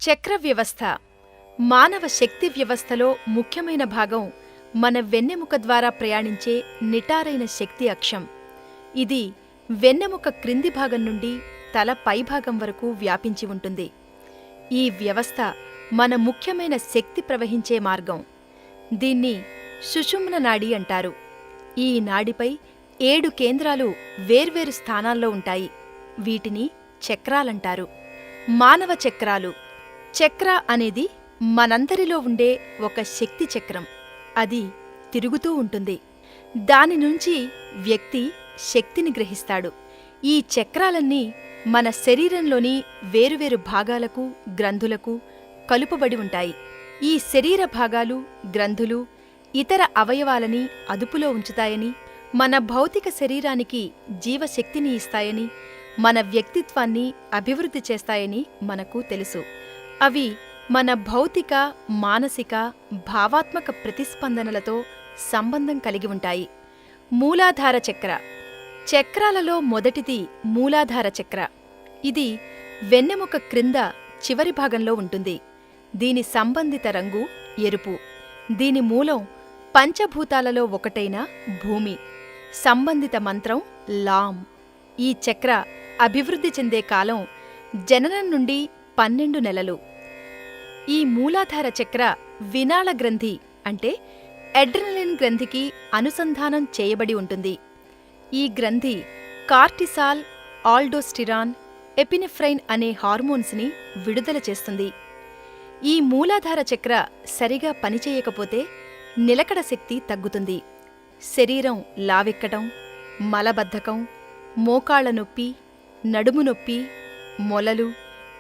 చక్ర వ్యవస్థ మానవ శక్తి వ్యవస్థలో ముఖ్యమైన భాగం. మన వెన్నెముక ద్వారా ప్రయాణించే నిటారైన శక్తి అక్షం. ఇది వెన్నెముక క్రింది భాగం నుండి తల పైభాగం వరకు వ్యాపించి ఉంటుంది. ఈ వ్యవస్థ మన ముఖ్యమైన శక్తి ప్రవహించే మార్గం. దీన్ని సుషుమ్న నాడి అంటారు. ఈ నాడిపై 7 కేంద్రాలు వేర్వేరు స్థానాల్లో ఉంటాయి. వీటిని చక్రాలంటారు. మానవ చక్రాలు. చక్ర అనేది మనందరిలో ఉండే ఒక శక్తి చక్రం. అది తిరుగుతూ ఉంటుంది. దాని నుంచి వ్యక్తి శక్తిని గ్రహిస్తాడు. ఈ చక్రాలన్నీ మన శరీరంలోని వేరువేరు భాగాలకు, గ్రంథులకు కలుపబడి ఉంటాయి. ఈ శరీర భాగాలు, గ్రంథులు ఇతర అవయవాలని అదుపులో ఉంచుతాయని, మన భౌతిక శరీరానికి జీవశక్తిని ఇస్తాయని, మన వ్యక్తిత్వాన్ని అభివృద్ధి చేస్తాయని మనకు తెలుసు. అవి మన భౌతిక, మానసిక, భావాత్మక ప్రతిస్పందనలతో సంబంధం కలిగి ఉంటాయి. మూలాధార చక్ర. చక్రాలలో మొదటిది మూలాధార చక్ర. ఇది వెన్నెముక క్రింద చివరి భాగంలో ఉంటుంది. దీని సంబంధిత రంగు ఎరుపు. దీని మూలం పంచభూతాలలో ఒకటైన భూమి. సంబంధిత మంత్రం లాం. ఈ చక్ర అభివృద్ధి చెందే కాలం జననం నుండి 12 నెలలు. ఈ మూలాధార చక్ర వినాళ గ్రంథి అంటే అడ్రినలిన్ గ్రంథికి అనుసంధానం చేయబడి ఉంటుంది. ఈ గ్రంథి కార్టిసాల్, ఆల్డోస్టిరాన్, ఎపినెఫ్రైన్ అనే హార్మోన్స్ని విడుదల చేస్తుంది. ఈ మూలాధార చక్ర సరిగా పనిచేయకపోతే నిలకడ శక్తి తగ్గుతుంది. శరీరం లావెక్కడం, మలబద్ధకం, మోకాళ్ల నొప్పి, నడుము నొప్పి, మొలలు,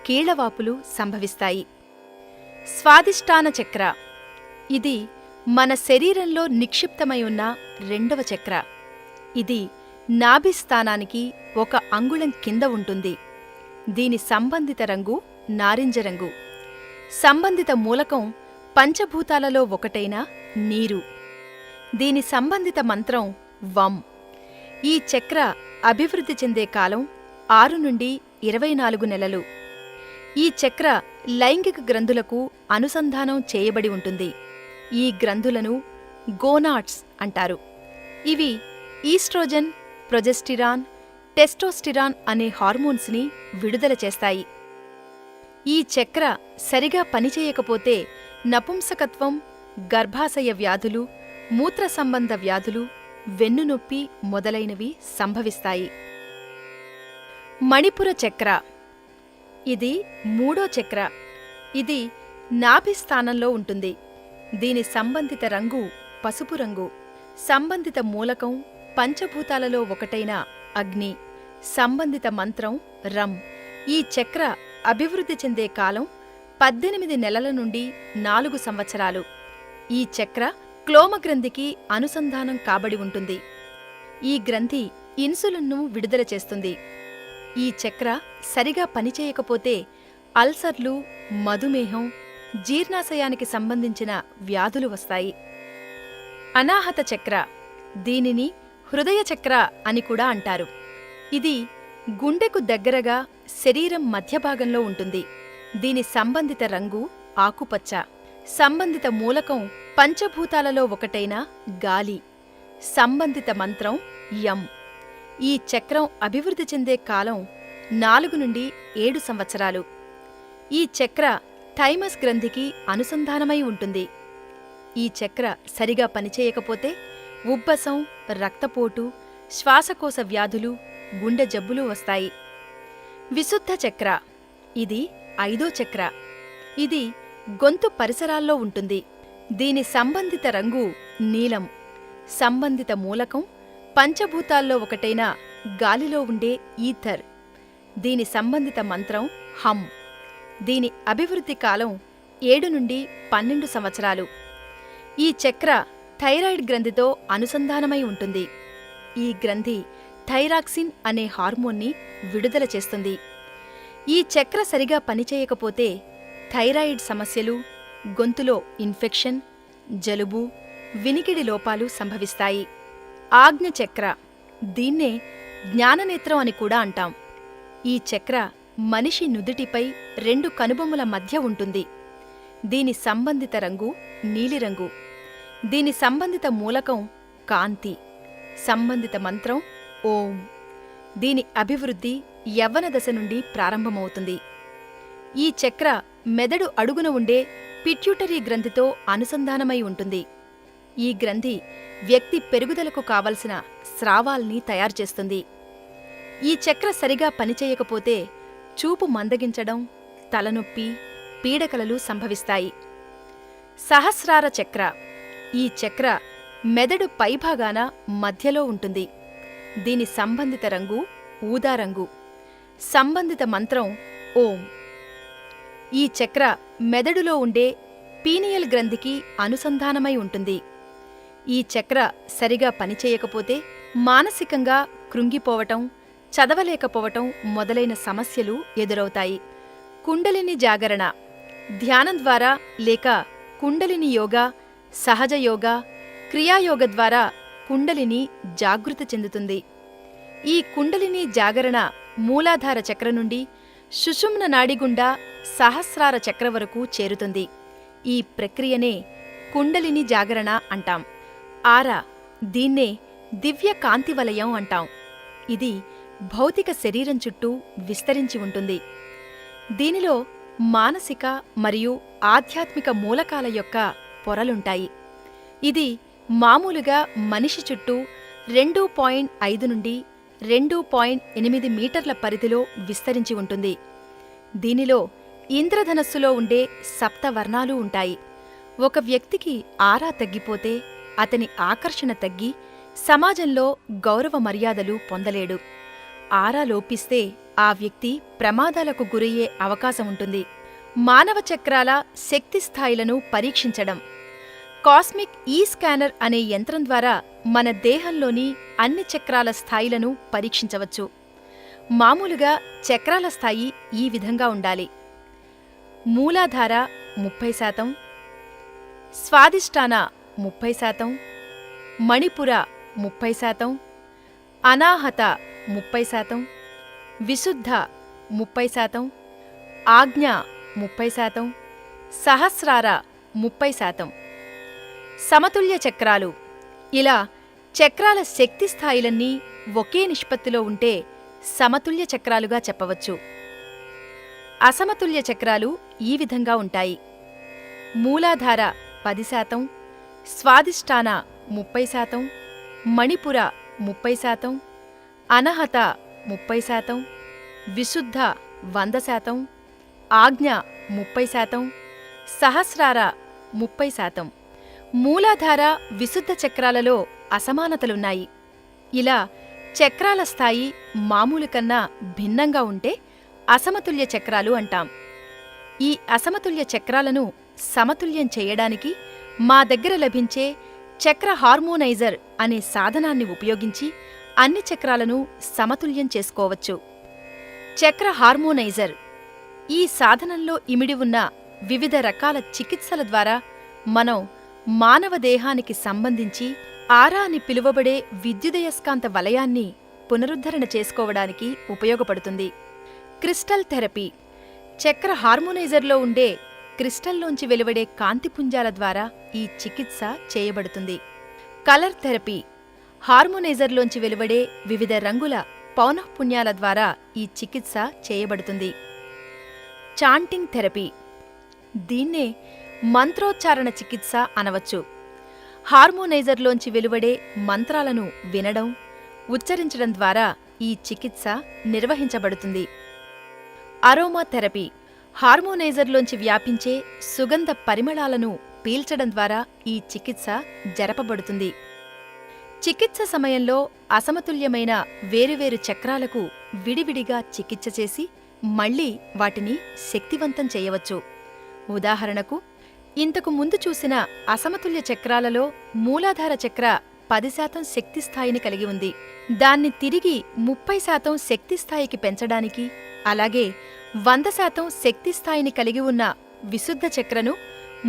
కీళ్లవాపులు సంభవిస్తాయి. స్వాదిష్టాన చక్ర. ఇది మన శరీరంలో నిక్షిప్తమై ఉన్న 2వ చక్ర. ఇది నాభిస్థానానికి 1 అంగుళం కింద ఉంటుంది. దీని సంబంధిత రంగు నారింజ రంగు. సంబంధిత మూలకం పంచభూతాలలో ఒకటైన నీరు. దీని సంబంధిత మంత్రం వం. ఈ చక్ర అభివృద్ధి చెందే కాలం 6 నుండి 24 నెలలు. ఈ చక్ర లైంగిక గ్రంథులకు అనుసంధానం చేయబడి ఉంటుంది. ఈ గ్రంథులను గోనాడ్స్ అంటారు. ఇవి ఈస్ట్రోజన్, ప్రొజెస్టిరాన్, టెస్టోస్టిరాన్ అనే హార్మోన్స్ని విడుదల చేస్తాయి. ఈ చక్ర సరిగా పనిచేయకపోతే నపుంసకత్వం, గర్భాశయ వ్యాధులు, మూత్ర సంబంధ వ్యాధులు, వెన్నునొప్పి మొదలైనవి సంభవిస్తాయి. మణిపుర చక్ర. ఇది 3వ చక్ర. ఇది నాభిస్థానంలో ఉంటుంది. దీని సంబంధిత రంగు పసుపు రంగు. సంబంధిత మూలకం పంచభూతాలలో ఒకటైన అగ్ని. సంబంధిత మంత్రం రం. ఈ చక్ర అభివృద్ధి చెందే కాలం 18 నెలల నుండి 4 సంవత్సరాలు. ఈ చక్ర క్లోమగ్రంథికి అనుసంధానం కాబడి ఉంటుంది. ఈ గ్రంథి ఇన్సులిన్ను విడుదల చేస్తుంది. ఈ చక్ర సరిగా పనిచేయకపోతే అల్సర్లు, మధుమేహం, జీర్ణాశయానికి సంబంధించిన వ్యాధులు వస్తాయి. అనాహత చక్ర. దీనిని హృదయ చక్ర అని కూడా అంటారు. ఇది గుండెకు దగ్గరగా శరీరం మధ్యభాగంలో ఉంటుంది. దీని సంబంధిత రంగు ఆకుపచ్చ. సంబంధిత మూలకం పంచభూతాలలో ఒకటైన గాలి. సంబంధిత మంత్రం యం. ఈ చక్రం అభివృద్ధి చెందే కాలం 4 నుండి 7 సంవత్సరాలు. ఈ చక్ర థైమస్ గ్రంథికి అనుసంధానమై ఉంటుంది. ఈ చక్ర సరిగా పనిచేయకపోతే ఉబ్బసం, రక్తపోటు, శ్వాసకోశ వ్యాధులు, గుండె జబ్బులు వస్తాయి. విశుద్ధ చక్ర. ఇది 5వ చక్ర. ఇది గొంతు పరిసరాల్లో ఉంటుంది. దీని సంబంధిత రంగు నీలం. సంబంధిత మూలకం పంచభూతాల్లో ఒకటైన గాలిలో ఉండే ఈథర్. దీని సంబంధిత మంత్రం హం. దీని అభివృద్ధి కాలం 7 నుండి 12 సంవత్సరాలు. ఈ చక్ర థైరాయిడ్ గ్రంథితో అనుసంధానమై ఉంటుంది. ఈ గ్రంథి థైరాక్సిన్ అనే హార్మోన్ని విడుదల చేస్తుంది. ఈ చక్ర సరిగా పనిచేయకపోతే థైరాయిడ్ సమస్యలు, గొంతులో ఇన్ఫెక్షన్, జలుబు, వినికిడి లోపాలు సంభవిస్తాయి. ఆజ్ఞ చక్ర. దీన్నే జ్ఞాననేత్రం అని కూడా అంటాం. ఈ చక్ర మనిషి నుదిటిపై రెండు కనుబొమ్మల మధ్య ఉంటుంది. దీని సంబంధిత రంగు నీలిరంగు. దీని సంబంధిత మూలకం కాంతి. సంబంధిత మంత్రం ఓం. దీని అభివృద్ధి యవ్వన దశ నుండి ప్రారంభమవుతుంది. ఈ చక్ర మెదడు అడుగున ఉండే పిట్యూటరీ గ్రంథితో అనుసంధానమై ఉంటుంది. ఈ గ్రంథి వ్యక్తి పెరుగుదలకు కావలసిన స్రావాల్ని తయారుచేస్తుంది. ఈ చక్ర సరిగా పనిచేయకపోతే చూపు మందగించడం, తలనొప్పి, పీడకలలు సంభవిస్తాయి. సహస్రార చక్ర. ఈ చక్ర మెదడు పైభాగాన మధ్యలో ఉంటుంది. దీని సంబంధిత రంగు ఊదారంగు. సంబంధిత మంత్రం ఓం. ఈ చక్ర మెదడులో ఉండే పీనియల్ గ్రంథికి అనుసంధానమై ఉంటుంది. ఈ చక్ర సరిగా పనిచేయకపోతే మానసికంగా కృంగిపోవటం, చదవలేకపోవటం మొదలైన సమస్యలు ఎదురవుతాయి. కుండలిని జాగరణ. ధ్యానం ద్వారా లేక కుండలిని యోగా, సహజ యోగా, క్రియాయోగ ద్వారా కుండలిని జాగృతి చెందుతుంది. ఈ కుండలిని జాగరణ మూలాధార చక్ర నుండి సుషుమ్న నాడి గుండా సహస్రార చక్ర వరకు చేరుతుంది. ఈ ప్రక్రియనే కుండలిని జాగరణ అంటాం. ఆరా. దీన్నే దివ్య కాంతివలయం అంటాం. ఇది భౌతిక శరీరం చుట్టూ విస్తరించి ఉంటుంది. దీనిలో మానసిక మరియు ఆధ్యాత్మిక మూలకాల యొక్క పొరలుంటాయి. ఇది మామూలుగా మనిషి చుట్టూ 2.5 నుండి 2.8 మీటర్ల పరిధిలో విస్తరించి ఉంటుంది. దీనిలో ఇంద్రధనస్సులో ఉండే సప్తవర్ణాలు ఉంటాయి. ఒక వ్యక్తికి ఆరా తగ్గిపోతే అతని ఆకర్షణ తగ్గి సమాజంలో గౌరవ మర్యాదలు పొందలేడు. ఆరా లోపిస్తే ఆ వ్యక్తి ప్రమాదాలకు గురయ్యే అవకాశముంటుంది. మానవ చక్రాల శక్తి స్థాయిలను పరీక్షించడం. కాస్మిక్ స్కానర్ అనే యంత్రం ద్వారా మన దేహంలోని అన్ని చక్రాల స్థాయిలను పరీక్షించవచ్చు. మామూలుగా చక్రాల స్థాయి ఈ విధంగా ఉండాలి: మూలాధార 30%, స్వాదిష్టాన 30%, మణిపుర 30%, అనాహత 30%, విశుద్ధ 30%, ఆజ్ఞ 30%, సహస్రార 30%. సమతుల్య చక్రాలు. ఇలా చక్రాల శక్తి స్థాయిలన్నీ ఒకే నిష్పత్తిలో ఉంటే సమతుల్య చక్రాలుగా చెప్పవచ్చు. అసమతుల్య చక్రాలు ఈ విధంగా ఉంటాయి: మూలాధార 10%, స్వాదిష్టాన 30%, మణిపుర 30%, అనహత 30%, విశుద్ధ 100%, ఆజ్ఞ 30%, సహస్రార 30%. మూలాధార విశుద్ధ చక్రాలలో అసమానతలున్నాయి. ఇలా చక్రాల స్థాయి మామూలు కన్నా భిన్నంగా ఉంటే అసమతుల్య చక్రాలు అంటాం. ఈ అసమతుల్య చక్రాలను సమతుల్యం చేయడానికి మా దగ్గర లభించే చక్ర హార్మోనైజర్ అనే సాధనాన్ని ఉపయోగించి అన్ని చక్రాలను సమతుల్యం చేసుకోవచ్చు. చక్ర హార్మోనైజర్. ఈ సాధనంలో ఇమిడి ఉన్న వివిధ రకాల చికిత్సల ద్వారా మనం మానవ దేహానికి సంబంధించి ఆరా అని పిలువబడే విద్యుదయస్కాంత వలయాన్ని పునరుద్ధరణ చేసుకోవడానికి ఉపయోగపడుతుంది. Crystal therapy. చక్ర హార్మోనైజర్లో ఉండే క్రిస్టల్లోంచి వెలువడే కాంతిపుంజాల ద్వారా ఈ చికిత్స చేయబడుతుంది. Colour therapy. హార్మోనైజర్లోంచి వెలువడే వివిధ రంగుల పౌనఃపున్యాల ద్వారా ఈ చికిత్స చేయబడుతుంది. Chanting therapy. దీన్నే మంత్రోచ్చారణ చికిత్స అనవచ్చు. హార్మోనైజర్లోంచి వెలువడే మంత్రాలను వినడం, ఉచ్చరించడం ద్వారా ఈ చికిత్స నిర్వహించబడుతుంది. Aroma therapy. హార్మోనైజర్లోంచి వ్యాపించే సుగంధ పరిమళాలను పీల్చడం ద్వారా ఈ చికిత్స జరపబడుతుంది. చికిత్స సమయంలో అసమతుల్యమైన వేరువేరు చక్రాలకు విడివిడిగా చికిత్స చేసి మళ్లీ వాటిని శక్తివంతం చేయవచ్చు. ఉదాహరణకు, ఇంతకు ముందు చూసిన అసమతుల్య చక్రాలలో మూలాధార చక్ర 10% శక్తి స్థాయిని కలిగి ఉంది. దాన్ని తిరిగి 30% శక్తి స్థాయికి పెంచడానికి, అలాగే 100% శక్తి స్థాయిని కలిగి ఉన్న విశుద్ధ చక్రను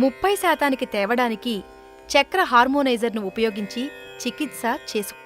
30%కి తేవడానికి చక్ర హార్మోనైజర్ను ఉపయోగించి చికిత్స చేసుకుంటారు.